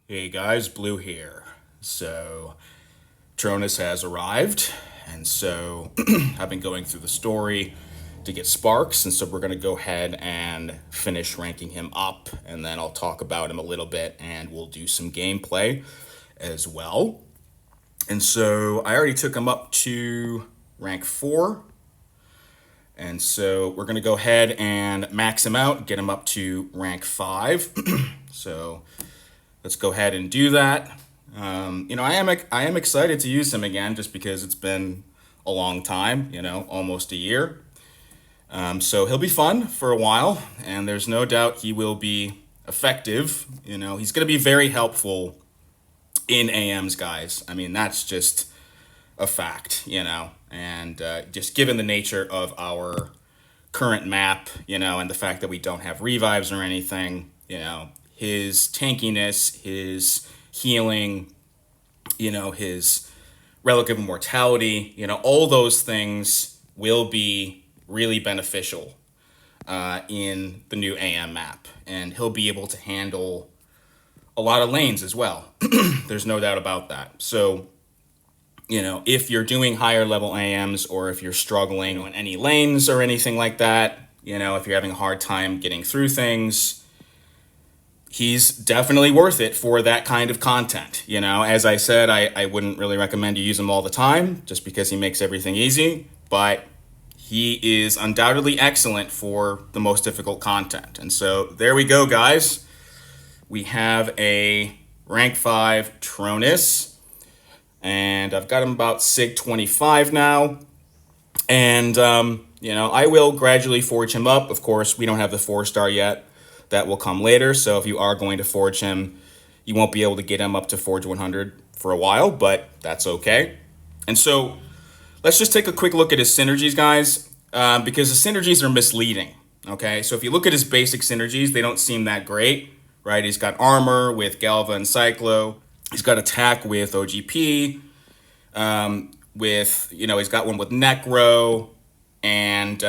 Hey guys, Blue here. So, Tronus has arrived, and so I've been going through the story to get sparks, and so we're going to go ahead and finish ranking him up, and then I'll talk about him a little bit, and we'll do some gameplay as well. And so, I already took him up to rank 4, and so we're going to go ahead and max him out, get him up to rank 5. So, let's go ahead and do that. I am excited to use him again just because it's been a long time, almost a year. So he'll be fun for a while, and there's no doubt he will be effective. He's going to be very helpful in AMs, guys. I mean, that's just a fact, and just given the nature of our current map, and the fact that we don't have revives or anything, his tankiness, his healing, his relative mortality, all those things will be really beneficial in the new AM map. And he'll be able to handle a lot of lanes as well. There's no doubt about that. So, if you're doing higher level AMs or if you're struggling in any lanes or anything like that, if you're having a hard time getting through things, he's definitely worth it for that kind of content. As I said, I wouldn't really recommend you use him all the time just because he makes everything easy, but he is undoubtedly excellent for the most difficult content. And so there we go, guys. We have a rank 5 Tronus, and I've got him about Sig 25 now. And, I will gradually forge him up. Of course, we don't have the 4-star yet. That will come later. So if you are going to forge him, you won't be able to get him up to Forge 100 for a while, but that's okay. And so let's just take a quick look at his synergies, guys, because the synergies are misleading. Okay, so if you look at his basic synergies, they don't seem that great, right? He's got armor with Galva and Cyclo. He's got attack with OGP. He's got one with Necro, and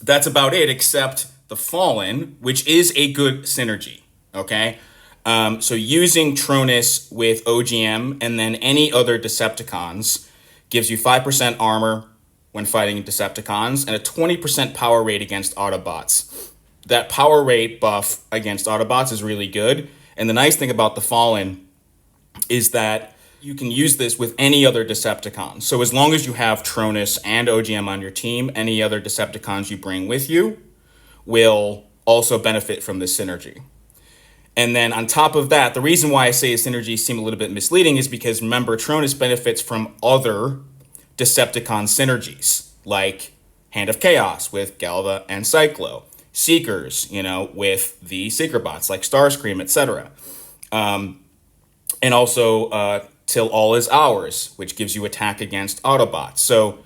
that's about it, except the Fallen, which is a good synergy, okay? So using Tronus with OGM and then any other Decepticons gives you 5% armor when fighting Decepticons and a 20% power rate against Autobots. That power rate buff against Autobots is really good, and the nice thing about the Fallen is that you can use this with any other Decepticon. So as long as you have Tronus and OGM on your team, any other Decepticons you bring with you will also benefit from this synergy. And then on top of that, the reason why I say his synergies seem a little bit misleading is because, remember, Tronus benefits from other Decepticon synergies, like Hand of Chaos with Galva and Cyclo, Seekers, with the Seeker bots like Starscream, etc. And also Till All Is Ours, which gives you attack against Autobots. So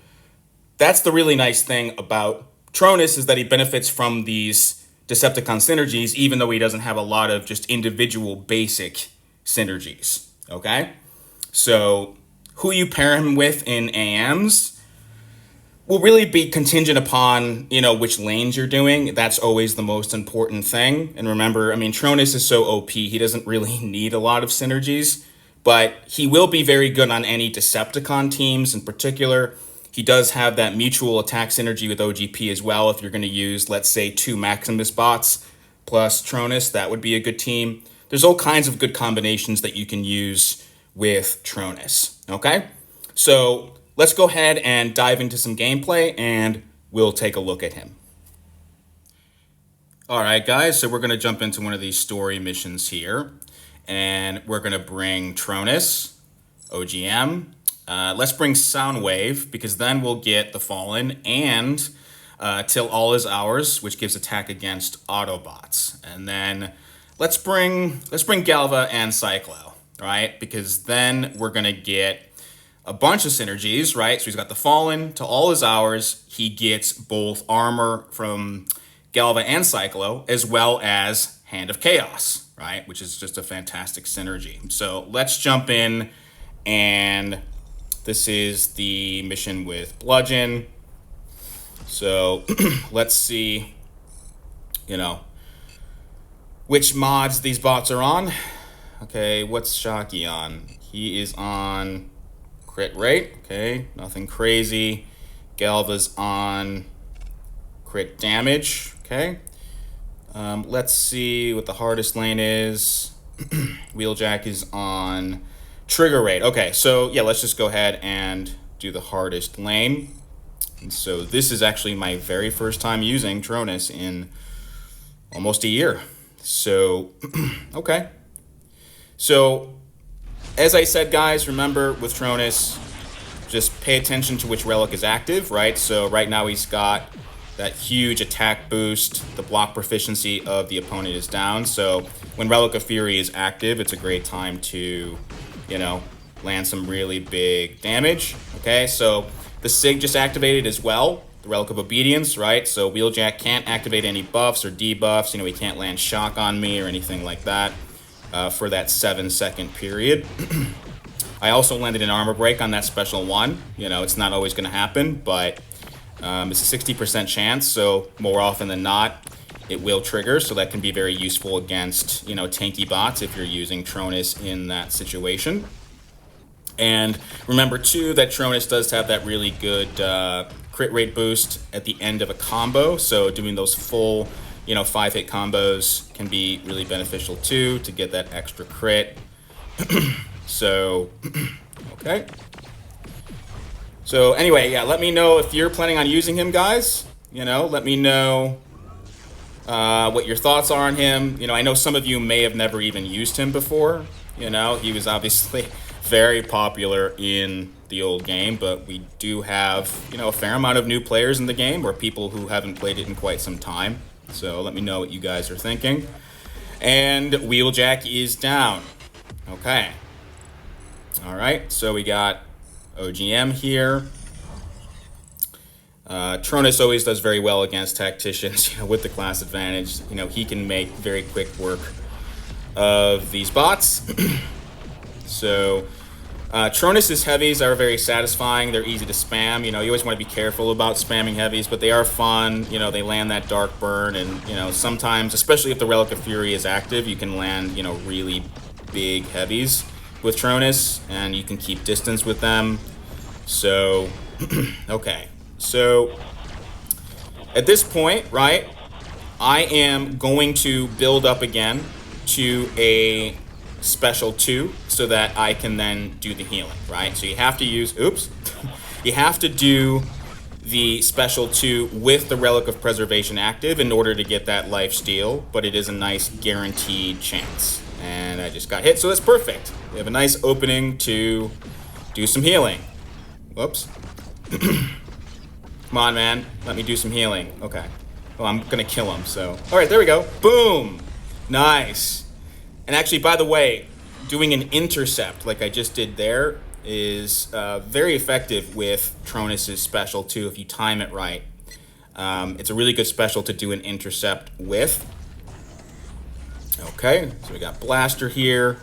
that's the really nice thing about Tronus, is that he benefits from these Decepticon synergies, even though he doesn't have a lot of just individual basic synergies, okay? So who you pair him with in AMs will really be contingent upon, which lanes you're doing. That's always the most important thing. And remember, Tronus is so OP, he doesn't really need a lot of synergies, but he will be very good on any Decepticon teams in particular. He does have that mutual attack synergy with OGP as well. If you're going to use, let's say, 2 Maximus bots plus Tronus, that would be a good team. There's all kinds of good combinations that you can use with Tronus, okay? So let's go ahead and dive into some gameplay, and we'll take a look at him. All right, guys, so we're going to jump into one of these story missions here, and we're going to bring Tronus, OGM. Let's bring Soundwave, because then we'll get the Fallen and Till All Is Ours, which gives attack against Autobots. And then let's bring Galva and Cyclo, right? Because then we're gonna get a bunch of synergies, right? So he's got the Fallen, Till All Is Ours. He gets both armor from Galva and Cyclo, as well as Hand of Chaos, right? Which is just a fantastic synergy. So let's jump in, and this is the mission with Bludgeon. So let's see, which mods these bots are on. Okay, what's Shocky on? He is on crit rate. Okay, nothing crazy. Galva's on crit damage. Okay. Let's see what the hardest lane is. Wheeljack is on trigger rate. Okay, so yeah, let's just go ahead and do the hardest lane. And so this is actually my very first time using Tronus in almost a year. So, okay. So, as I said, guys, remember with Tronus, just pay attention to which relic is active, right? So right now he's got that huge attack boost. The block proficiency of the opponent is down. So when Relic of Fury is active, it's a great time to, land some really big damage. Okay, so the Sig just activated as well. The Relic of Obedience, right? So Wheeljack can't activate any buffs or debuffs. He can't land Shock on me or anything like that for that 7-second period. I also landed an armor break on that special one. It's not always going to happen, but it's a 60% chance, so more often than not, it will trigger, so that can be very useful against, tanky bots if you're using Tronus in that situation. And remember, too, that Tronus does have that really good crit rate boost at the end of a combo, so doing those full, 5-hit combos can be really beneficial, too, to get that extra crit. So, okay. So anyway, yeah, let me know if you're planning on using him, guys. Let me know what your thoughts are on him. I know some of you may have never even used him before. He was obviously very popular in the old game, but we do have, a fair amount of new players in the game or people who haven't played it in quite some time. So let me know what you guys are thinking. And Wheeljack is down. Okay. All right, so we got OGM here. Tronus always does very well against tacticians, with the class advantage. He can make very quick work of these bots. So, Tronus's heavies are very satisfying. They're easy to spam. You always want to be careful about spamming heavies, but they are fun. They land that dark burn, and sometimes, especially if the Relic of Fury is active, you can land really big heavies with Tronus, and you can keep distance with them. So, okay. So, at this point, right, I am going to build up again to a special 2 so that I can then do the healing, right? So you have to use, you have to do the special 2 with the Relic of Preservation active in order to get that life steal, but it is a nice guaranteed chance. And I just got hit, so that's perfect. We have a nice opening to do some healing. Whoops. Come on, man. Let me do some healing. Okay. Well, I'm going to kill him, so. All right, there we go. Boom. Nice. And actually, by the way, doing an intercept like I just did there is very effective with Tronus's special, too, if you time it right. It's a really good special to do an intercept with. Okay, so we got Blaster here.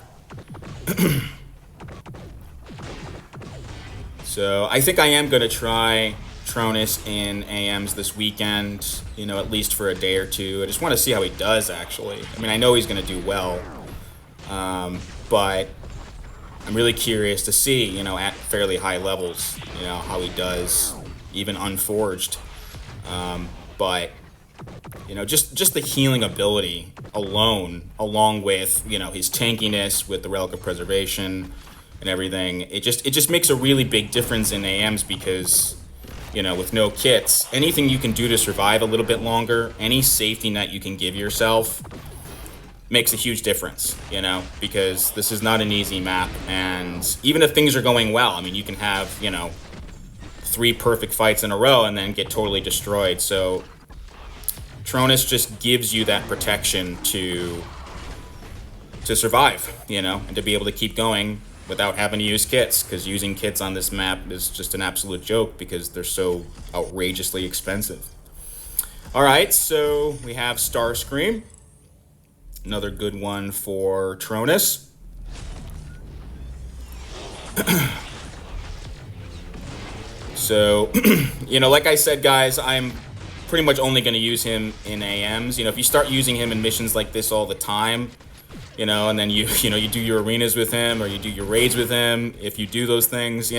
So I think I am going to try Tronus in AMs this weekend, at least for a day or two. I just want to see how he does, actually. I mean, I know he's going to do well, but I'm really curious to see, at fairly high levels, how he does, even unforged. But just the healing ability alone, along with, his tankiness with the Relic of Preservation and everything, it just makes a really big difference in AMs because, with no kits, anything you can do to survive a little bit longer, any safety net you can give yourself makes a huge difference, because this is not an easy map. And even if things are going well, I mean, you can have, 3 perfect fights in a row and then get totally destroyed. So Tronus just gives you that protection to survive, and to be able to keep going without having to use kits, because using kits on this map is just an absolute joke because they're so outrageously expensive. All right, so we have Starscream, another good one for Tronus. So, like I said, guys, I'm pretty much only going to use him in AMs. If you start using him in missions like this all the time, and then you do your arenas with him or you do your raids with him, if you do those things,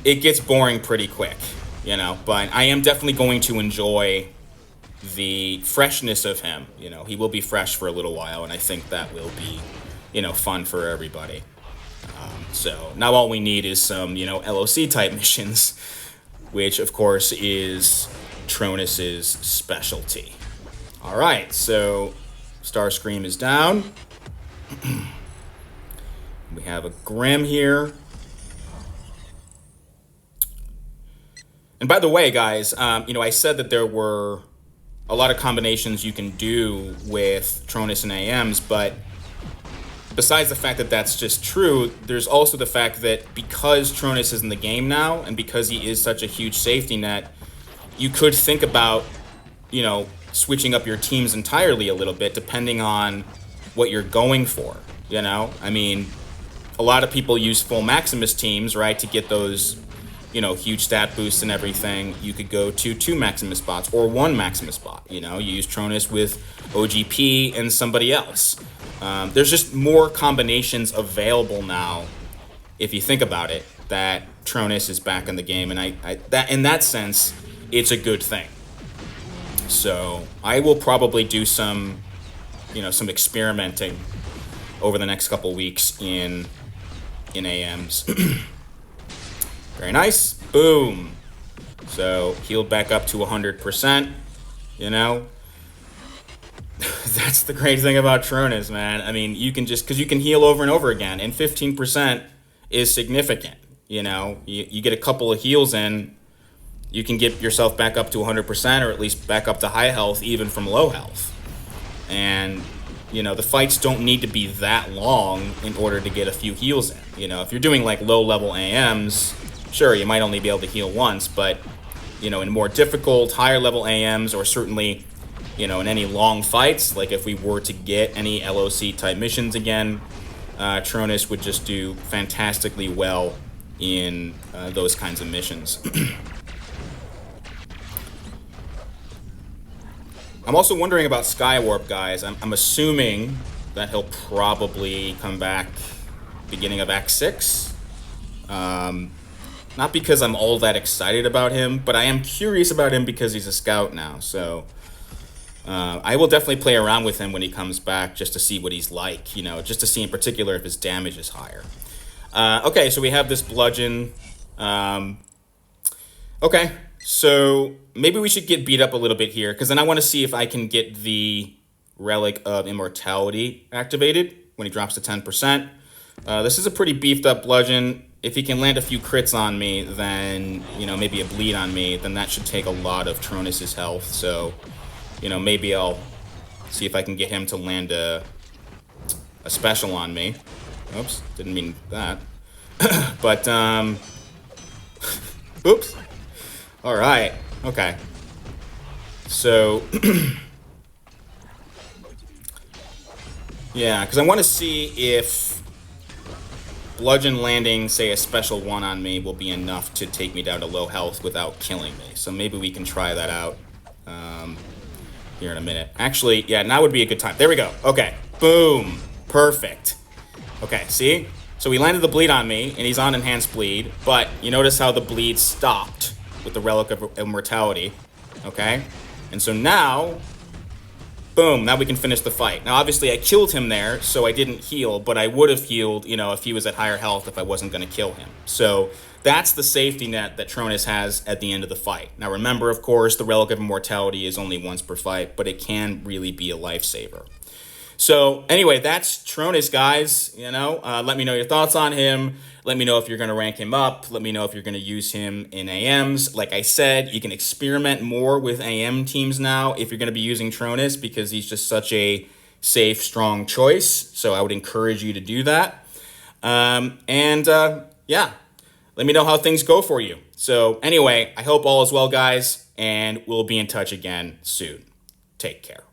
it gets boring pretty quick, but I am definitely going to enjoy the freshness of him. He will be fresh for a little while, and I think that will be, fun for everybody. So now all we need is some, LOC type missions, which of course is Tronus's specialty. All right, so Starscream is down. We have a Grim here. And by the way, guys, I said that there were a lot of combinations you can do with Tronus and AMs, but besides the fact that that's just true, there's also the fact that because Tronus is in the game now, and because he is such a huge safety net, you could think about, switching up your teams entirely a little bit, depending on what you're going for, I mean, a lot of people use full Maximus teams, right, to get those, huge stat boosts and everything. You could go to 2 Maximus spots or 1 Maximus spot, you use Tronus with OGP and somebody else. There's just more combinations available now, if you think about it, that Tronus is back in the game, and that in that sense, it's a good thing. So I will probably do some experimenting over the next couple weeks in AMs. Very nice. Boom. So healed back up to 100%. That's the great thing about Tronus, man. I mean, you can because you can heal over and over again, and 15% is significant. You get a couple of heals in, you can get yourself back up to 100%, or at least back up to high health, even from low health. And, the fights don't need to be that long in order to get a few heals in. If you're doing like low-level AMs, sure, you might only be able to heal once, but, in more difficult, higher-level AMs, or certainly, in any long fights, like if we were to get any LOC-type missions again, Tronus would just do fantastically well in those kinds of missions. I'm also wondering about Skywarp, guys. I'm assuming that he'll probably come back beginning of Act 6. Not because I'm all that excited about him, but I am curious about him because he's a scout now. So I will definitely play around with him when he comes back just to see what he's like, just to see in particular if his damage is higher. Okay, so we have this bludgeon. Okay, so maybe we should get beat up a little bit here, because then I want to see if I can get the Relic of Immortality activated when he drops to 10%. This is a pretty beefed up bludgeon. If he can land a few crits on me, then, maybe a bleed on me, then that should take a lot of Tronus's health. So, maybe I'll see if I can get him to land a special on me. Oops, didn't mean that. But, oops. All right, okay. So, yeah, because I want to see if bludgeon landing, say, a special 1 on me will be enough to take me down to low health without killing me. So maybe we can try that out here in a minute. Actually, yeah, now would be a good time. There we go. Okay, boom, perfect. Okay, see? So he landed the bleed on me, and he's on enhanced bleed, but you notice how the bleed stopped with the Relic of Immortality, okay? And so now, boom, now we can finish the fight. Now, obviously, I killed him there, so I didn't heal, but I would have healed, if he was at higher health if I wasn't going to kill him. So that's the safety net that Tronus has at the end of the fight. Now, remember, of course, the Relic of Immortality is only once per fight, but it can really be a lifesaver. So anyway, that's Tronus, guys. Let me know your thoughts on him. Let me know if you're going to rank him up. Let me know if you're going to use him in AMs. Like I said, you can experiment more with AM teams now if you're going to be using Tronus, because he's just such a safe, strong choice. So I would encourage you to do that. Yeah, let me know how things go for you. So anyway, I hope all is well, guys, and we'll be in touch again soon. Take care.